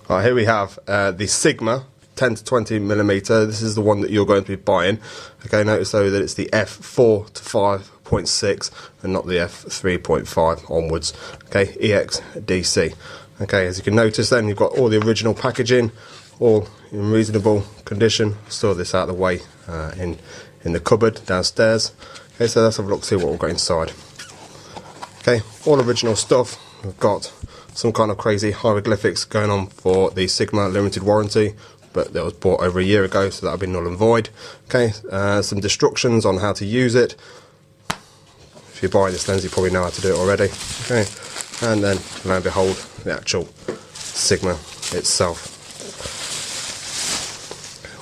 Right, here we have the Sigma 10 to 20 millimeter. This is the one that you're going to be buying. Okay, notice though that it's the f4 to 5.6 and not the f3.5 onwards. Okay, EXDC. Okay, as you can notice then, you've got all the original packaging, all in reasonable condition. Store this out of the way in the cupboard downstairs. Okay, so let's have a look, see what we've got inside. Okay, all original stuff. We've got some kind of crazy hieroglyphics going on for the Sigma limited warranty, but that was bought over a year ago, so that'll be null and void. Okay, some instructions on how to use it. If you're buying this lens, you probably know how to do it already. Okay, and then lo and behold, the actual Sigma itself.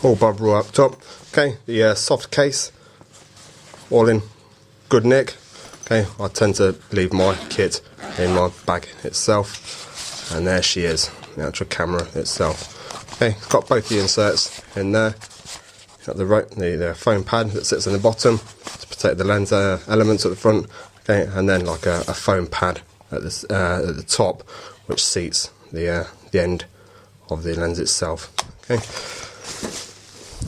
All bubble up top. Okay, the soft case, all in good nick. Okay, I tend to leave my kit in my bag itself, and there she is, the actual camera itself. Okay, it's got both the inserts in there. Got the foam pad that sits on the bottom to protect the lens elements at the front. Okay, and then like a foam pad at the top, which seats the end of the lens itself. Okay.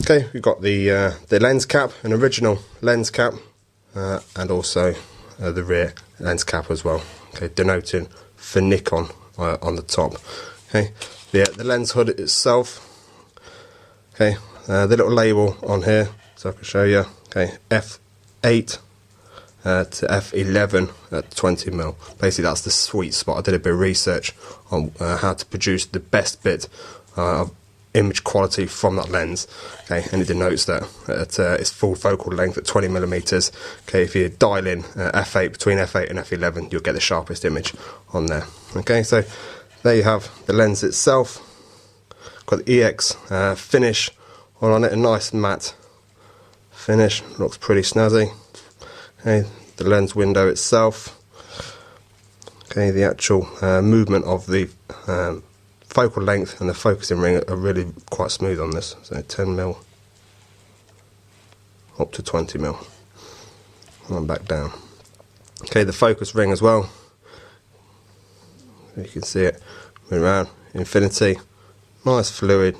Okay, we've got the lens cap, an original lens cap, and also the rear lens cap as well. Okay, denoting for Nikon on the top. Okay, the lens hood itself. Okay, the little label on here, so I can show you. Okay, f8 to f11 at 20mm. Basically, that's the sweet spot. I did a bit of research on how to produce the best bit of image quality from that lens. Okay, and it denotes that at its full focal length at 20mm. Okay, if you dial in f8, between f8 and f11, you'll get the sharpest image on there. Okay, so there you have the lens itself. Got the EX finish on it, a nice matte finish, looks pretty snazzy. Okay, the lens window itself. Okay, the actual movement of the focal length and the focusing ring are really quite smooth on this. So 10mm up to 20mm, and back down. Okay, the focus ring as well. You can see it moving around, infinity, nice fluid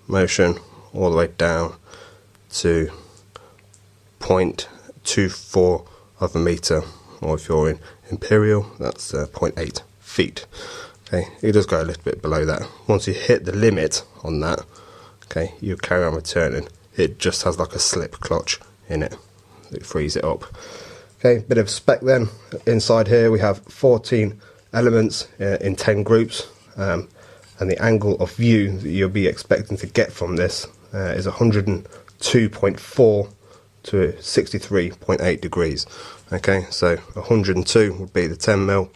motion all the way down to 0.24 of a meter, or if you're in imperial, that's 0.8 feet. Okay, it does go a little bit below that. Once you hit the limit on that, okay, you carry on returning. It just has like a slip clutch in it. It frees it up. Okay, bit of spec then. Inside here we have 14 elements in 10 groups, and the angle of view that you'll be expecting to get from this is 102.4 to 63.8 degrees. Okay, so 102 would be the 10mm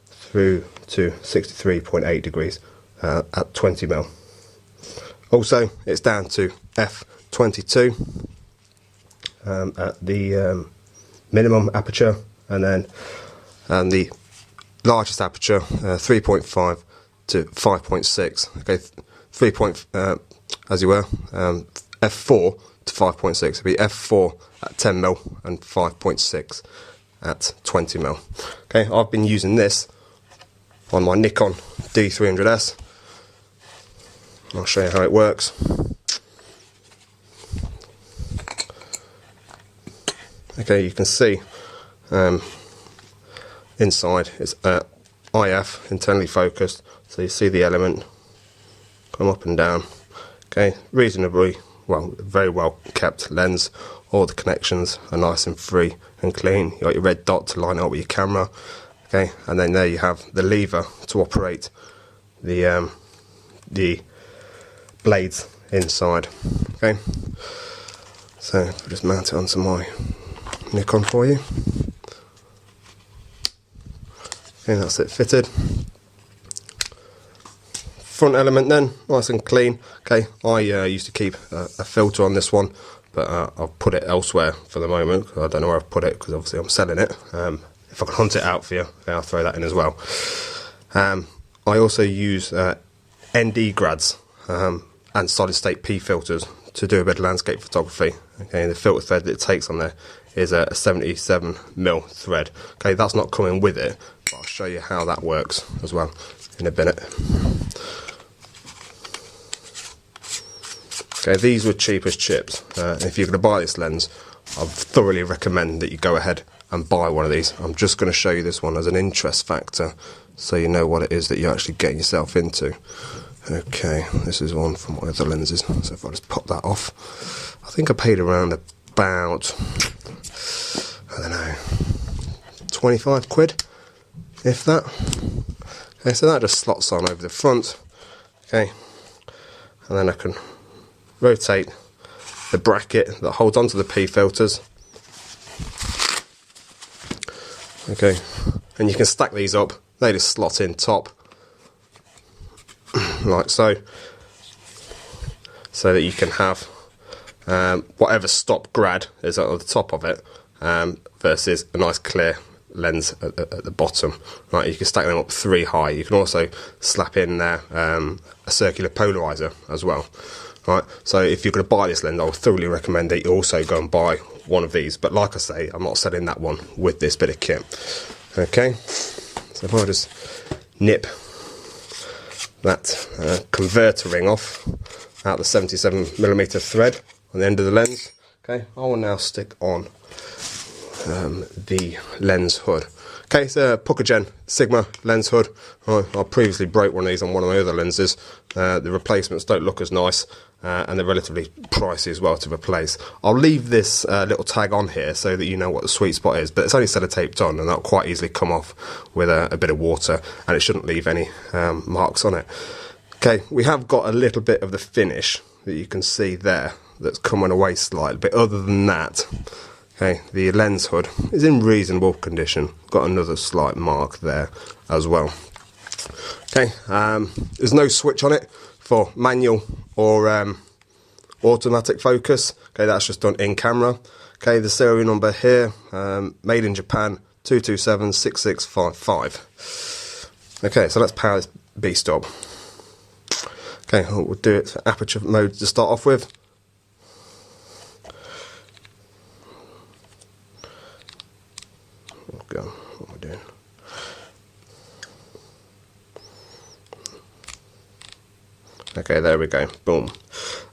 through to 63.8 degrees at 20mm. Also, it's down to f22 at the minimum aperture, and then the largest aperture 3.5 to 5.6. Okay, as you were, f4 to 5.6. It'll be f4 at 10mm and 5.6 at 20mm. Okay, I've been using this on my Nikon D300S. I'll show you how it works. Okay, you can see inside it's IF, internally focused, so you see the element come up and down. Okay, reasonably well, very well kept lens. All the connections are nice and free and clean. You got your red dot to line up with your camera. Okay, and then there you have the lever to operate the blades inside. Okay, so I'll just mount it onto my Nikon for you. Okay, that's it fitted. Front element then, nice and clean. Okay, I used to keep a filter on this one, but I've put it elsewhere for the moment. I don't know where I've put it because obviously I'm selling it. If I can hunt it out for you, okay, I'll throw that in as well. I also use ND grads and solid state P filters to do a bit of landscape photography. Okay, the filter thread that it takes on there is a 77mm thread. Okay, that's not coming with it, but I'll show you how that works as well in a minute. Okay, these were cheap as chips. If you're going to buy this lens, I thoroughly recommend that you go ahead and buy one of these. I'm just going to show you this one as an interest factor, so you know what it is that you're actually getting yourself into. Okay, this is one from my other lenses, so if I just pop that off, I think I paid around about, I don't know, 25 quid, if that. Okay, so that just slots on over the front. Okay, and then I can rotate the bracket that holds onto the P filters. Okay, and you can stack these up, they just slot in top, like so, so that you can have whatever stop grad is at the top of it, versus a nice clear lens at the bottom. Right, you can stack them up 3 high. You can also slap in there a circular polarizer as well. Right, so if you're going to buy this lens, I would thoroughly recommend that you also go and buy one of these. But like I say, I'm not selling that one with this bit of kit. Okay, so if I just nip that converter ring off out the 77mm thread on the end of the lens. Okay, I will now stick on the lens hood. Okay, it's a Puckergen Sigma lens hood. I previously broke one of these on one of my other lenses. The replacements don't look as nice, and they're relatively pricey as well to replace. I'll leave this little tag on here so that you know what the sweet spot is, but it's only sellotaped on, and that'll quite easily come off with a bit of water, and it shouldn't leave any marks on it. Okay, we have got a little bit of the finish that you can see there that's coming away slightly, but other than that, okay, the lens hood is in reasonable condition. Got another slight mark there as well. Okay, there's no switch on it for manual or automatic focus. Okay, that's just done in camera. Okay, the serial number here, made in Japan, 2276655. Okay, so let's power this beast up. Okay, we'll do it for aperture mode to start off with. Go. What am I doing? Okay, there we go. Boom.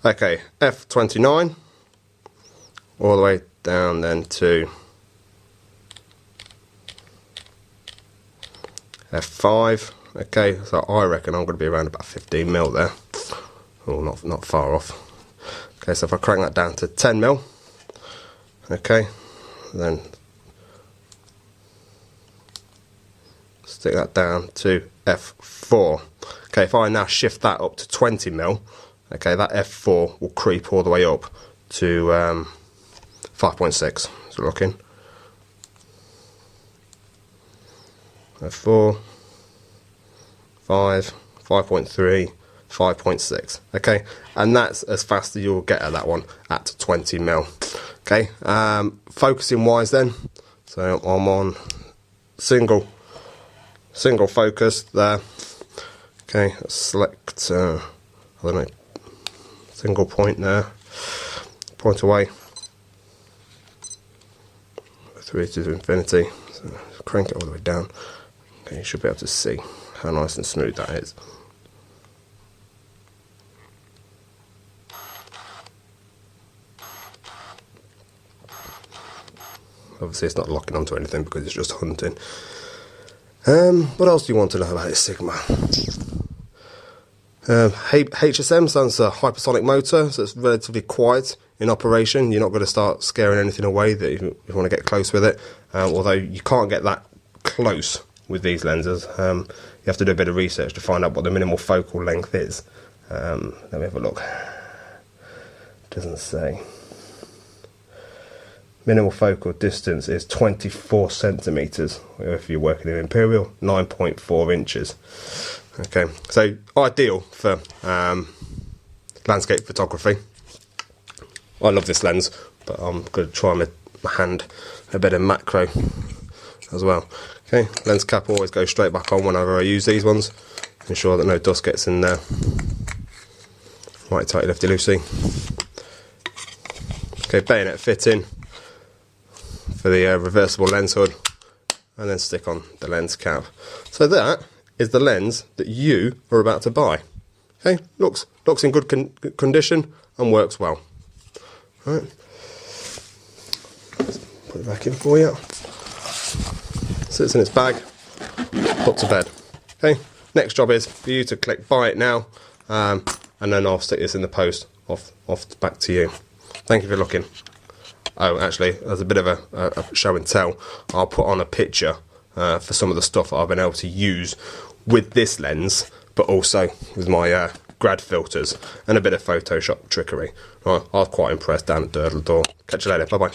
Okay, f29 all the way down then to f5. Okay, so I reckon I'm going to be around about 15mm there. Oh, not far off. Okay, so if I crank that down to 10mm, okay, then stick that down to f4. Okay, if I now shift that up to 20mm, okay, that f4 will creep all the way up to 5.6. So looking f4, 5, 5.3, 5.6. Okay, and that's as fast as you'll get at that one at 20mm. Okay, focusing wise then, so I'm on single focus there. Okay, select I don't know, single point there, point away, 3 to infinity, so crank it all the way down. Okay, you should be able to see how nice and smooth that is. Obviously it's not locking onto anything because it's just hunting. What else do you want to know about this Sigma? HSM stands for hypersonic motor, so it's relatively quiet in operation. You're not going to start scaring anything away that you want to get close with it, although you can't get that close with these lenses. You have to do a bit of research to find out what the minimal focal length is. Let me have a look. It doesn't say. Minimal focal distance is 24 centimeters. If you're working in Imperial, 9.4 inches. Okay, so ideal for landscape photography. I love this lens, but I'm going to try my hand a bit of macro as well. Okay, lens cap always goes straight back on whenever I use these ones. Ensure that no dust gets in there. Right, tighty lefty loosey. Okay, bayonet fitting for the reversible lens hood, and then stick on the lens cap. So that is the lens that you are about to buy. Okay, looks in good condition. and works well. Right. Put it back in for you. Sits in its bag, put to bed. Okay, next job is for you to click buy it now, and then I'll stick this in the post off back to you. Thank you for looking. Oh, actually, there's a bit of a show and tell. I'll put on a picture for some of the stuff that I've been able to use with this lens, but also with my grad filters and a bit of Photoshop trickery. Right, I was quite impressed down at Durdledore. Catch you later. Bye bye.